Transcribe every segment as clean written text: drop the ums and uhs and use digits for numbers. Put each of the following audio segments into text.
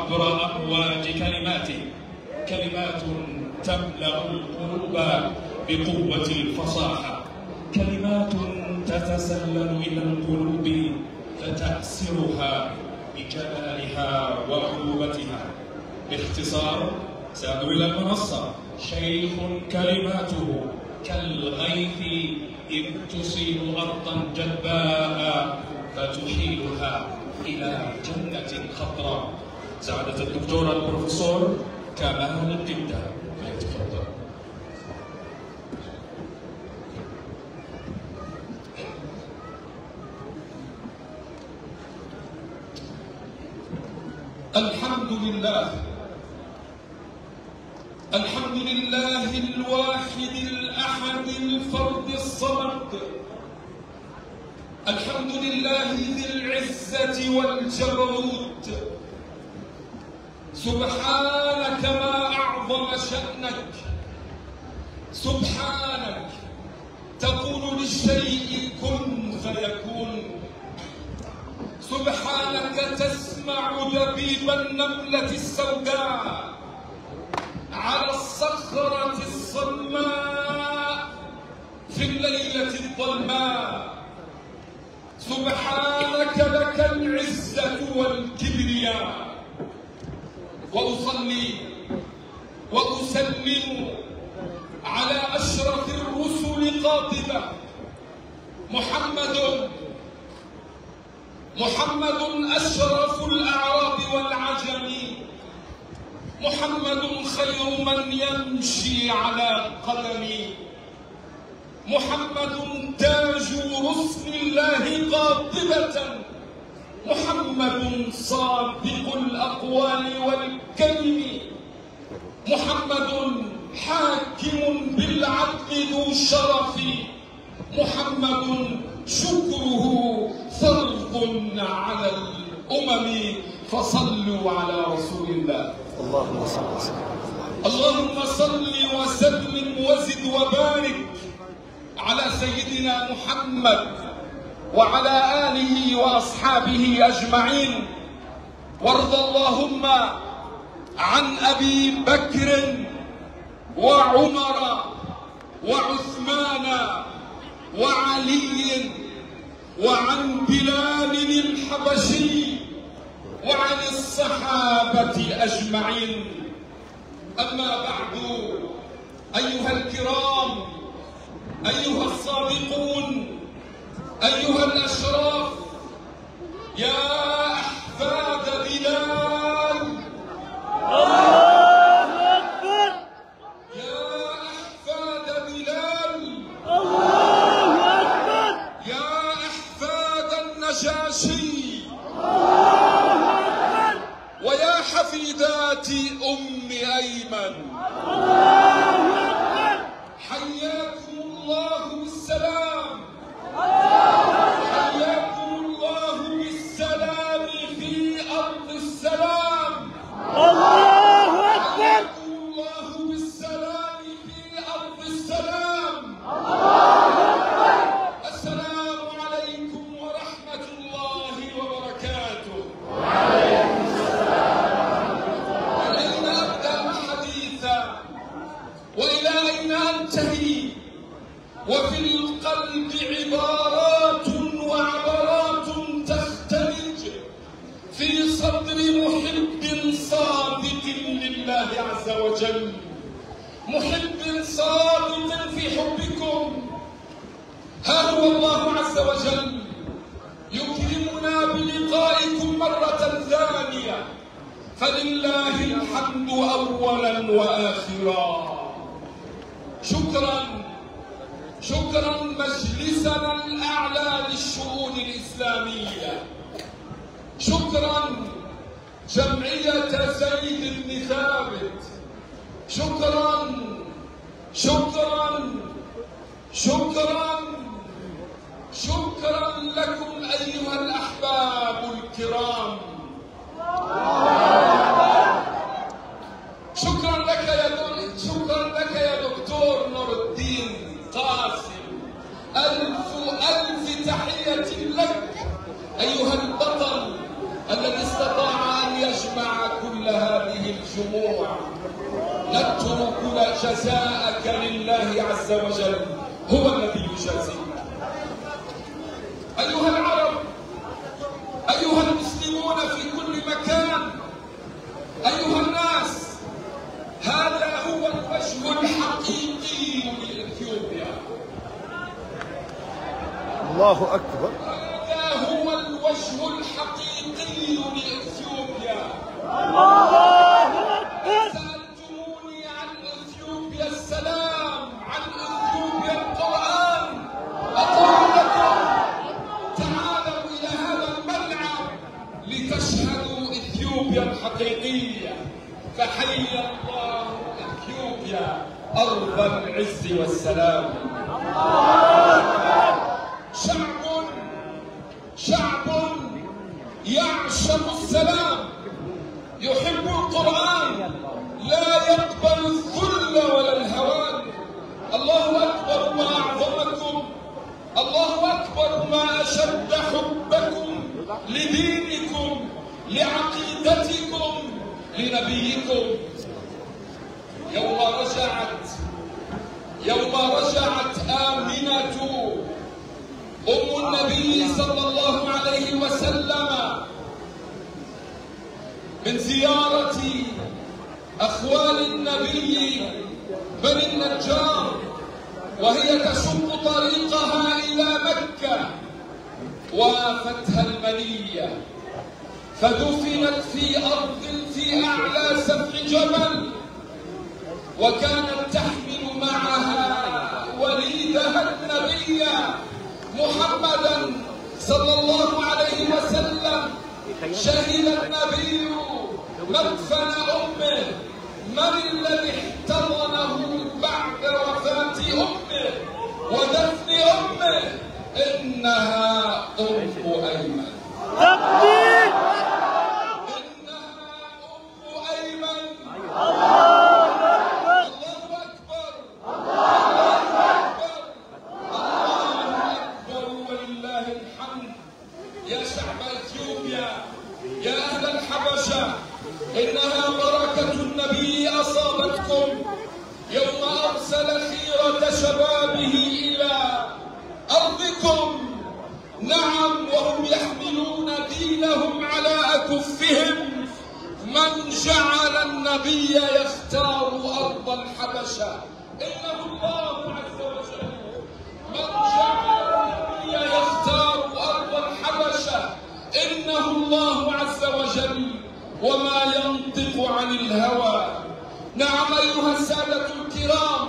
عبر أمواج كلماته، كلمات تملأ القلوب بقوة الفصاحة، كلمات تتسلل إلى القلوب فتأسرها بجلالها وعذوبتها. باختصار، سادوا إلى المنصة شيخ كلماته كالغيث إذ تصيب أرضا جدباء فتحيلها إلى جنة خضراء. سعادة الدكتور البروفيسور كمال الدبدة، فليتفضل. الحمد لله، الحمد لله الواحد الأحد الفرد الصمد، الحمد لله ذي العزة والجبروت. سبحانك ما أعظم شأنك، سبحانك تقول للشيء كن فيكون، سبحانك تسمع دبيب النملة السوداء على الصخرة الصماء في الليلة الظلماء. سبحانك لك العزة والكبرياء. وأصلي وأسلم على أشرف الرسل قاطبة، محمد أشرف الأعراب والعجم، محمد خير من يمشي على قدمي، محمد تاج رسل الله قاطبة، محمد صادق الأقوال والكلم، محمد حاكم بالعدل ذو شرف، محمد شكره فرض على الأمم. فصلوا على رسول الله. اللهم صل وسلم. اللهم صل وسلم وزد وبارك على سيدنا محمد وعلى آله وأصحابه أجمعين. وارض اللهم عن أبي بكر وعمر وعثمان وعلي وعن بلال الحبشي وعن الصحابة أجمعين. أما بعد، أيها الكرام، أيها الصادقون، أيها الأشراف، يا أحفاد بلال، الله أكبر، يا أحفاد بلال، الله أكبر، يا أحفاد النجاشي، الله أكبر، ويا حفيدات أم أيمن، الله أكبر، حياكم الله بالسلام، حياكم الله بالسلام في أرض السلام، الله أكبر، حياكم الله بالسلام في أرض السلام. السلام عليكم ورحمة الله وبركاته. وعليكم السلام ورحمة الله. أين أبدأ الحديث وإلى أين أنتهي وفي القلب عبارات وعبرات تختلج في صدر محب صادق لله عز وجل، محب صادق في حبكم. ها هو الله عز وجل يكرمنا بلقائكم مرة ثانية، فلله الحمد أولا وآخرا. شكرا مجلسنا الأعلى للشؤون الإسلامية، شكرا جمعية زيد بن ثابت، شكرا لكم أيها الأحباب الكرام. شكرا لك يا دكتور نور الدين قاسم. ألف تحية لك أيها البطل الذي استطاع أن يجمع كل الجموع نترك جزاءك لله عز وجل، هو الذي يجازيك. أيها العرب، أيها المسلمون في كل مكان، أيها الناس، هذا هو الوجه الحقيقي لإثيوبيا. الله أكبر. هذا هو الوجه الحقيقي لإثيوبيا. الله أكبر. سألتموني عن إثيوبيا السلام، عن إثيوبيا القرآن. أقول لكم تعالوا إلى هذا الملعب لتشهدوا إثيوبيا الحقيقية. فحيا الله إثيوبيا أرض العز والسلام. شعب يعشق السلام، يحب القرآن، لا يقبل الذل ولا الهوان. الله أكبر ما أعظمكم، الله أكبر ما أشد حبكم لدينكم، لعقيدتكم، لنبيكم. يوم رجعت آمنة أم النبي صلى الله عليه وسلم من زيارة أخوال النبي بني النجار، وهي تشق طريقها إلى مكة، وافتها المنية فدفنت في أرض في أعلى سفح جبل، وكانت تحمل معها وليدها النبي محمدا صلى الله عليه وسلم. شهد النبي مدفن أمه. من الذي احتضنه بعد وفاة أمه ودفن أمه؟ إنها أم أيمن. تكبير. إنها أم أيمن. الله أكبر. الله أكبر. الله أكبر. الله أكبر ولله الحمد. يا شعب إثيوبيا، يا أهل الحبشة، إنها بركة النبي أصابتكم يوم أرسل خيرة شبابه إلى أرضكم. نعم، وهم يحملون دينهم على أكفهم. من جعل النبي يختار أرض الحبشة إنه الله عز وجل. من جعل النبي يختار أرض الحبشة إنه الله عز وجل، وما ينطق عن الهوى. نعم أيها السادة الكرام،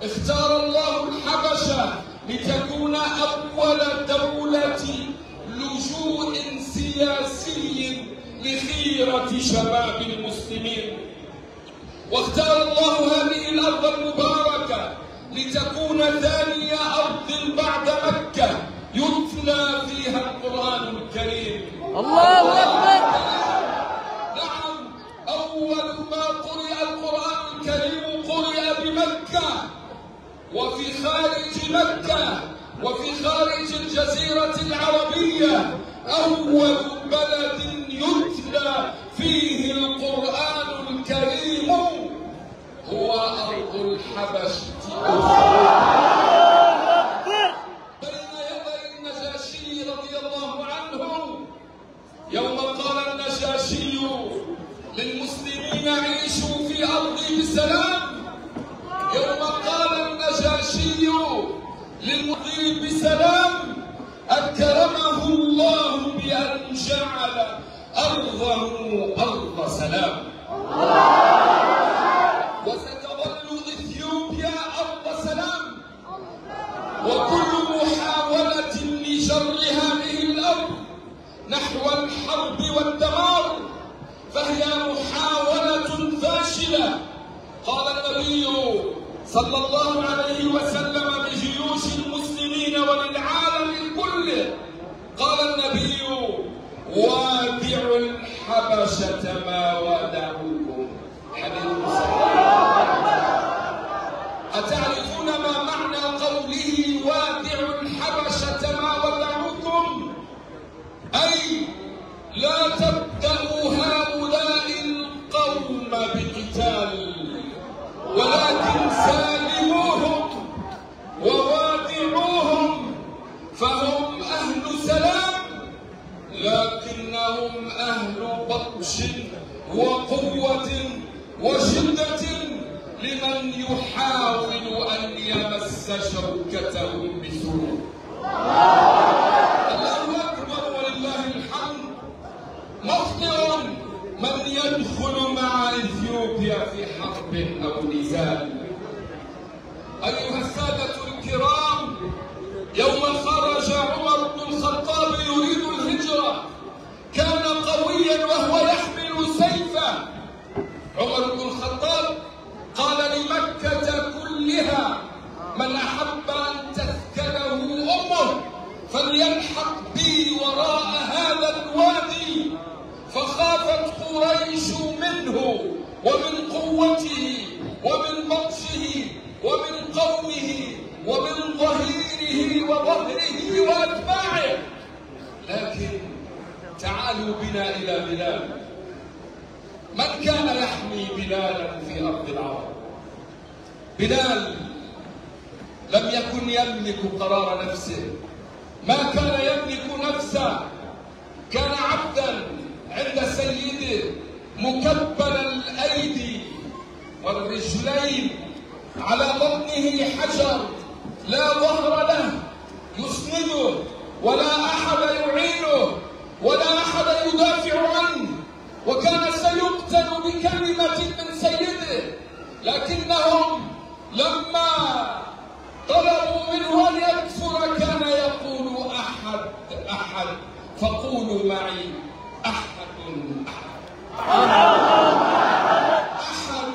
اختار الله الحبشة لتكون أول دولة لجوء سياسي لخيرة شباب المسلمين، واختار الله هذه الأرض المباركة لتكون ثاني أرض بعد مكة يتلى فيها القرآن الكريم. الله أكبر. نعم، أول ما قرئ القرآن الكريم قرئ بمكة، وفي خارج مكة وفي خارج الجزيرة العربية أول بلد يتلى فيه القرآن الكريم هو أرض الحبشة. بين يدي النجاشي رضي الله عنه، يوم قال النجاشي للمسلمين عيشوا في أرضي بسلام، يوم قال النجاشي للمضي بسلام، أكرمه الله بأن جعل أرضه أرض سلام. وستظل إثيوبيا أرض سلام، وكل محاولة لجر هذه الأرض نحو الحرب والدمار فهي محاولة فاشلة. قال النبي صلى الله عليه وسلم لجيوش المسلمين وللعالم كله، قال النبي: وادعوا الحبشة ما وادعوكم. حديث صحيح. أتعرفون ما معنى قوله وادعوا الحبشة ما ودعوكم؟ أي لا تبدأوا هؤلاء القوم وقوة وشدة لمن يحاول أن يمس شوكتهم بسوء. الله أكبر ولله الحمد. مخطئ من يدخل مع إثيوبيا في حرب أو نزال. أيها السادة الكرام، يوم خرج عمر بن الخطاب يريد الهجرة كان قويا وهو يحمل سيفه. عمر بن الخطاب قال لمكة كلها: من أحب أن تثكله أمه فليلحق بي وراء هذا الوادي. فخافت قريش منه ومن قوته ومن بطشه ومن قومه ومن ظهيره وظهره وأتباعه. لكن تعالوا بنا إلى بلال. من كان يحمي بلالا في أرض العرب؟ بلال لم يكن يملك قرار نفسه، ما كان يملك نفسه، كان عبدا عند سيده مكبل الأيدي والرجلين، على بطنه حجر لا ظهر له يسنده ولا أحد يعينه ولا أحد يدافع عنه، وكان سيقتل بكلمة من سيده. لكنهم لما طلبوا منه أن يكفر كان يقول: أحد أحد، فقولوا معي: أحد أحد، أحد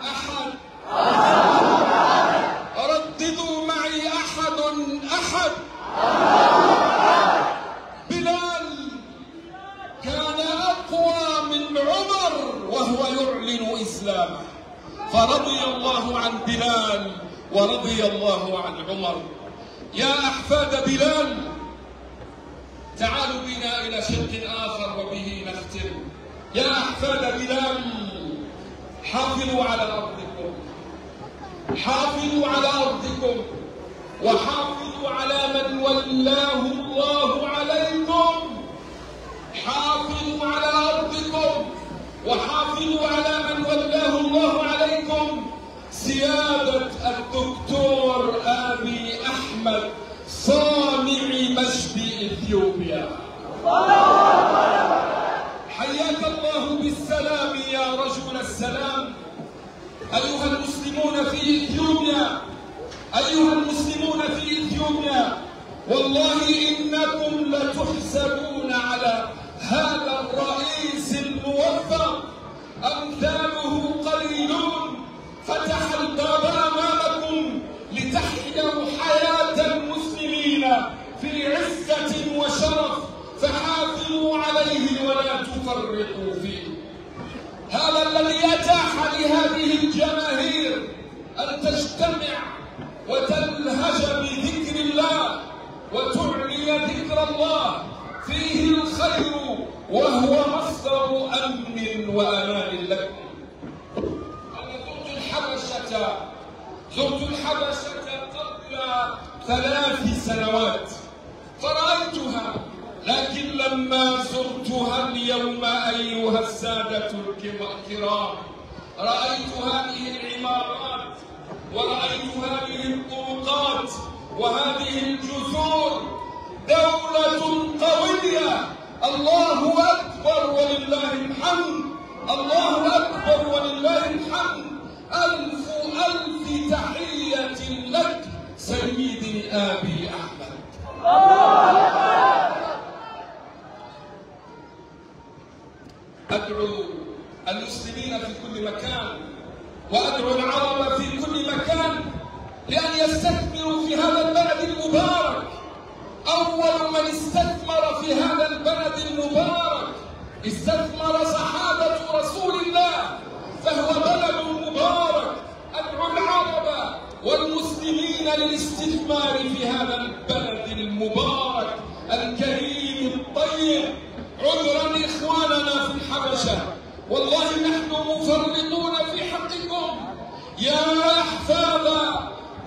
أحد، رددوا معي: أحد أحد. بلال كان أقوى من عمر وهو يعلن إسلامه، فرضي الله عن بلال ورضي الله عن عمر. يا أحفاد بلال، تعالوا بنا إلى شق آخر وبه نختم. يا أحفاد بلال، حافظوا على أرضكم، حافظوا على أرضكم، وحافظوا على من ولاه الله عليكم. حافظوا على أرضكم وحافظوا على من ولاه الله عليكم. سيادة الدكتور آبي أحمد صانع مجد إثيوبيا، حياك الله بالسلام يا رجل السلام. أيها المسلمون في إثيوبيا، أيها المسلمون في إثيوبيا، والله إنكم لتحسدون على هذا الرئيس الموفق. أمثاله قليلون، فتح الباب أمامكم لتحيوا حياة المسلمين في عزة وشرف، فحافظوا عليه ولا تفرقوا فيه. هذا الذي أتاح لهذه الجماهير أن تجتمع وتلهج بذكر الله وتعلي ذكر الله، فيه الخير وهو مصدر أمن وأمان لكم. أنا زرت الحبشة قبل 3 سنوات فرأيتها، لكن لما زرتها اليوم أيها السادة الكرام، رأيت هذه العمارات ورأيت هذه الطرقات وهذه الجسور. دولة قوية. الله أكبر ولله الحمد، الله أكبر ولله الحمد. ألف ألف تحية لك سيدي آبي أحمد. أدعو المسلمين في كل مكان وأدعو العرب في كل مكان لأن يستثمروا في هذا البلد المبارك. أول من استثمر في هذا البلد المبارك استثمر صحابة رسول الله، فهو بلد مبارك. أدعو العرب والمسلمين للاستثمار في هذا البلد المبارك الكريم الطيب. عذرا إخواننا في الحبشة، والله نحن مفرطون في حقكم يا أحفاد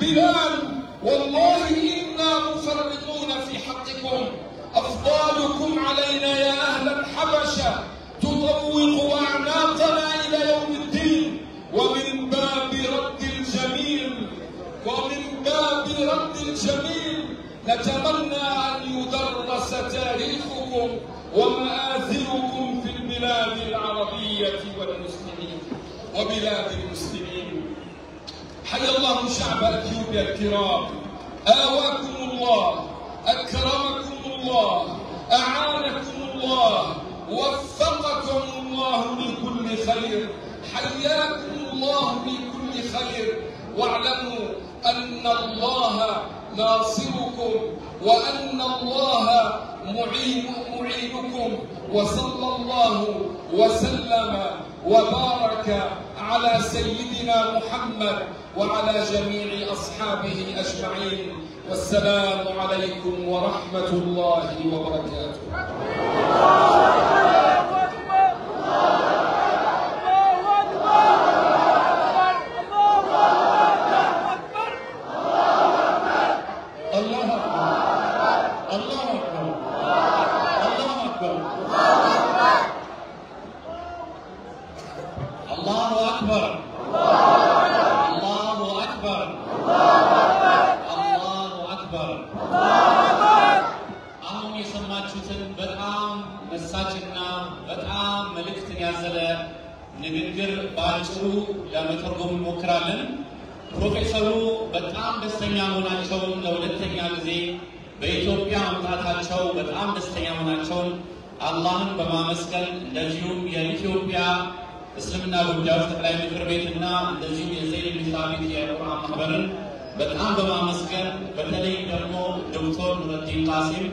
بلال، والله إنا مفرطون في حقكم. أفضالكم علينا يا أهل الحبشة نطوق أعناقنا إلى يوم الدين. ومن باب رد الجميل نتمنى أن يدرس تاريخكم ومآثركم في البلاد العربية والمسلمين وبلاد المسلمين. حيا الله شعب أثيوبيا الكرام، آواكم الله، أكرمكم الله، أعانكم الله، وفقكم الله لكل خير، حياكم الله لكل خير. واعلموا أن الله ناصركم وأن الله معينكم. وصلى الله وسلم وبارك على سيدنا محمد وعلى جميع أصحابه أجمعين. والسلام عليكم ورحمة الله وبركاته. ንግግር ባጭሩ ለመተርጎም እንሞክራለን። ፕሮፌሰሩ በጣም ደስተኛ መሆናቸውን ለሁለተኛ ጊዜ በኢትዮጵያ መምጣታቸው በጣም ደስተኛ መሆናቸውን አላህን በማመስገን እንደዚሁም የኢትዮጵያ እስልምና ጉዳዮች ጠቅላይ ምክር ቤትና እንደዚሁም የዘይድ ብን ሳቢት የቁርአን ማህበርን በጣም በማመስገን በተለይ ደግሞ ዶክተር ኑረዲን ቃሲም